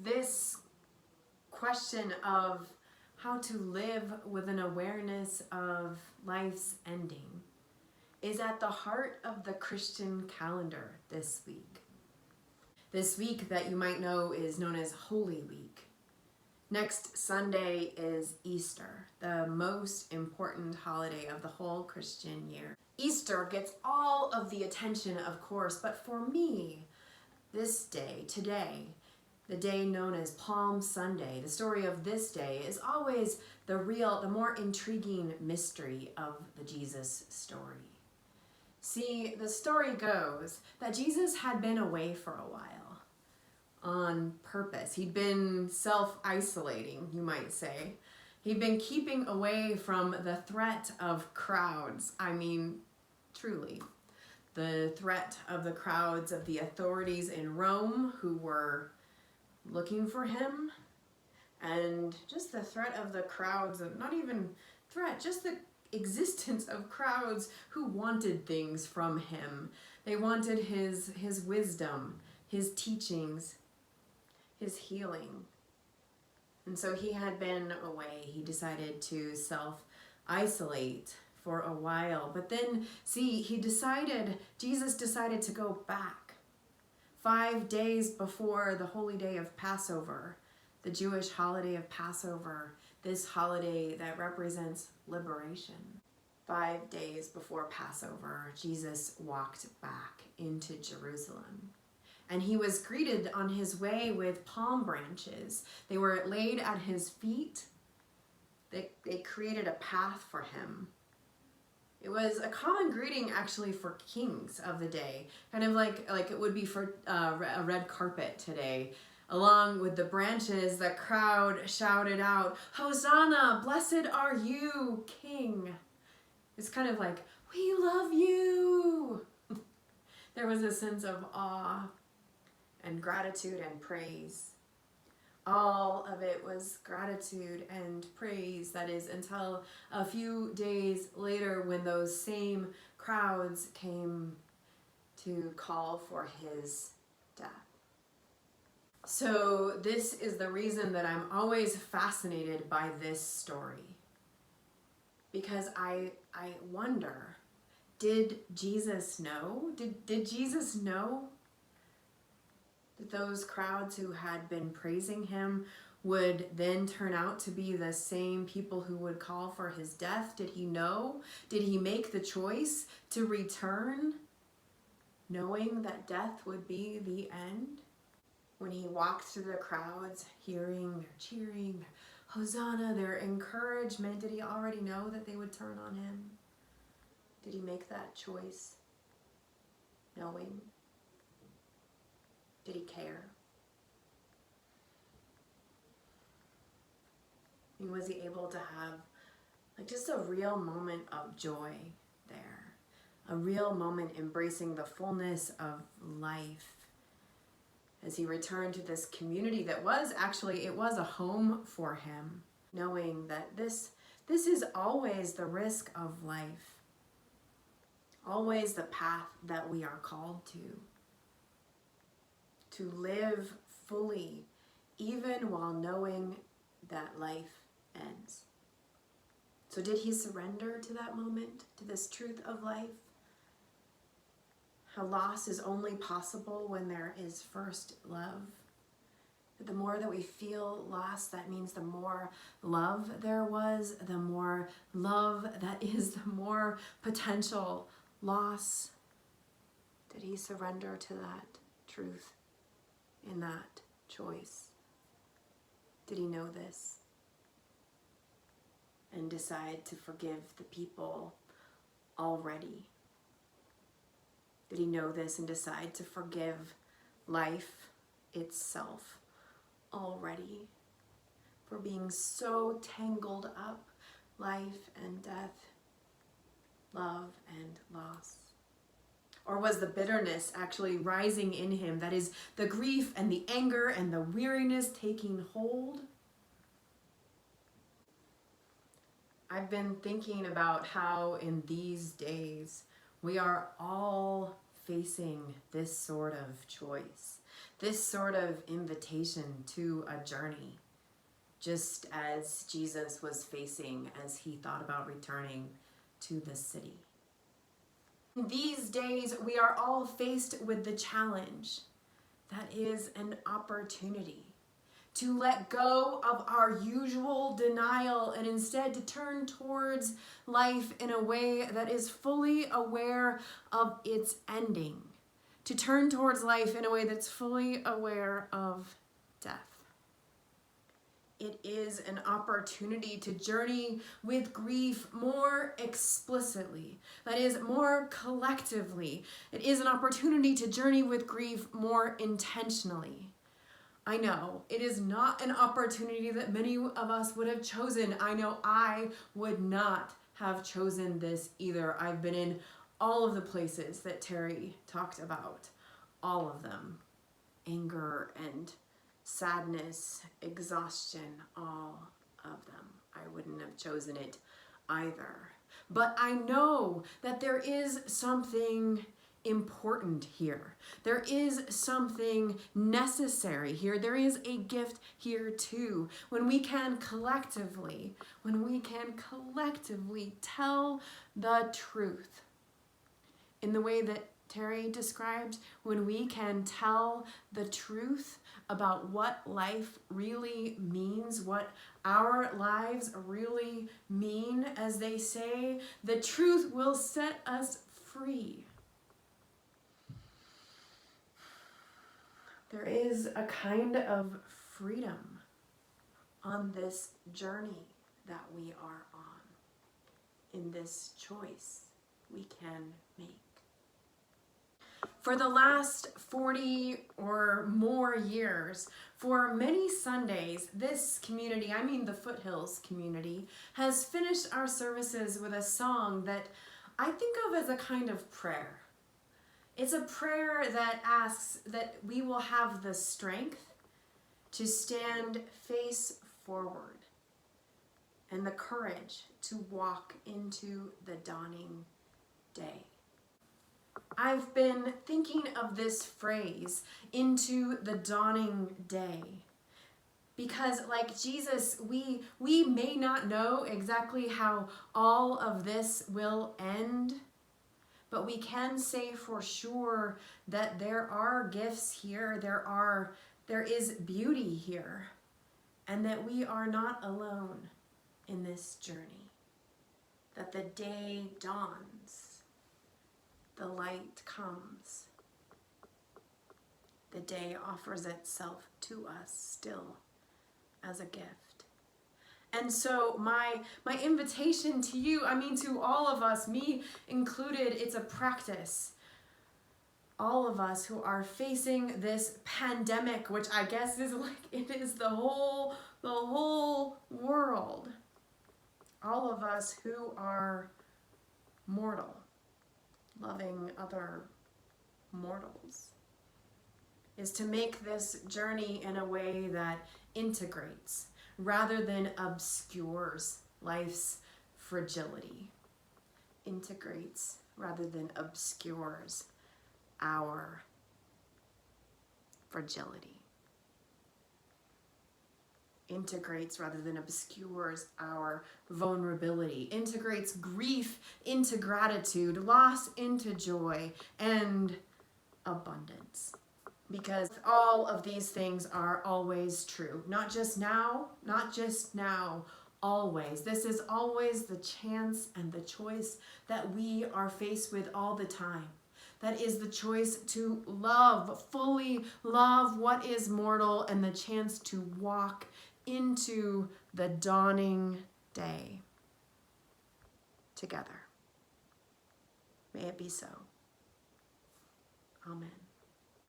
this question of how to live with an awareness of life's ending is at the heart of the Christian calendar this week. This week that you might know is known as Holy Week. Next Sunday is Easter, the most important holiday of the whole Christian year. Easter gets all of the attention, of course, but for me, this day, today, the day known as Palm Sunday, the story of this day is always the more intriguing mystery of the Jesus story. See, the story goes that Jesus had been away for a while on purpose. He'd been self-isolating, you might say. He'd been keeping away from the threat of crowds. I mean, truly, the threat of the crowds of the authorities in Rome who were looking for him, and just the threat of the crowds, of not even threat, just the existence of crowds who wanted things from him. They wanted his wisdom, his teachings, his healing. And so he had been away. He decided to self-isolate for a while. But then, see, Jesus decided to go back 5 days before the holy day of Passover, the Jewish holiday of Passover, this holiday that represents liberation. 5 days before Passover, Jesus walked back into Jerusalem. And he was greeted on his way with palm branches. They were laid at his feet. They created a path for him. It was a common greeting actually for kings of the day, kind of like it would be for a red carpet today. Along with the branches, the crowd shouted out, "Hosanna, blessed are you, King." It's kind of like, "We love you." There was a sense of awe and gratitude and praise. All of it was gratitude and praise, that is, until a few days later when those same crowds came to call for his death. So this is the reason that I'm always fascinated by this story. Because I wonder, did Jesus know? Did Jesus know that those crowds who had been praising him would then turn out to be the same people who would call for his death? Did he know? Did he make the choice to return, knowing that death would be the end? When he walked through the crowds, hearing their cheering, their Hosanna, their encouragement, did he already know that they would turn on him? Did he make that choice, knowing? Did he care? I mean, was he able to have just a real moment of joy there? A real moment embracing the fullness of life as he returned to this community that was actually, it was a home for him, knowing that this is always the risk of life, always the path that we are called to live fully, even while knowing that life ends. So did he surrender to that moment, to this truth of life? How loss is only possible when there is first love. But the more that we feel loss, that means the more love there was, the more love that is, the more potential loss. Did he surrender to that truth in that choice? Did he know this and decide to forgive the people already? Did he know this and decide to forgive life itself already for being so tangled up, life and death, love and loss? Or was the bitterness actually rising in him? That is, the grief and the anger and the weariness taking hold? I've been thinking about how in these days we are all facing this sort of choice. this sort of invitation to a journey, just as Jesus was facing as he thought about returning to the city. These days, we are all faced with the challenge that is an opportunity to let go of our usual denial and instead to turn towards life in a way that is fully aware of its ending, to turn towards life in a way that's fully aware of death. It is an opportunity to journey with grief more explicitly, that is, more collectively. It is an opportunity to journey with grief more intentionally. I know it is not an opportunity that many of us would have chosen. I know I would not have chosen this either. I've been in all of the places that Terry talked about, all of them. Anger and sadness, exhaustion, all of them. I wouldn't have chosen it either. But I know that there is something important here. There is something necessary here. There is a gift here too. When we can collectively tell the truth in the way that Terry described, when we can tell the truth about what life really means, what our lives really mean, as they say, the truth will set us free. There is a kind of freedom on this journey that we are on, in this choice we can make. For the last 40 or more years, for many Sundays, this community, I mean the Foothills community, has finished our services with a song that I think of as a kind of prayer. It's a prayer that asks that we will have the strength to stand face forward and the courage to walk into the dawning day. I've been thinking of this phrase, into the dawning day, because like Jesus, we may not know exactly how all of this will end, but we can say for sure that there are gifts here, there is beauty here, and that we are not alone in this journey, that the day dawns. The light comes. The day offers itself to us still as a gift. And so my invitation to you, I mean to all of us, me included, it's a practice. All of us who are facing this pandemic, which I guess is like, it is the whole world. All of us who are mortal, loving other mortals, is to make this journey in a way that integrates rather than obscures life's fragility. Integrates rather than obscures our fragility. Integrates rather than obscures our vulnerability, integrates grief into gratitude, loss into joy, and abundance. Because all of these things are always true. Not just now, always. This is always the chance and the choice that we are faced with all the time. That is the choice to love, fully love what is mortal, and the chance to walk into the dawning day together. May it be so. Amen.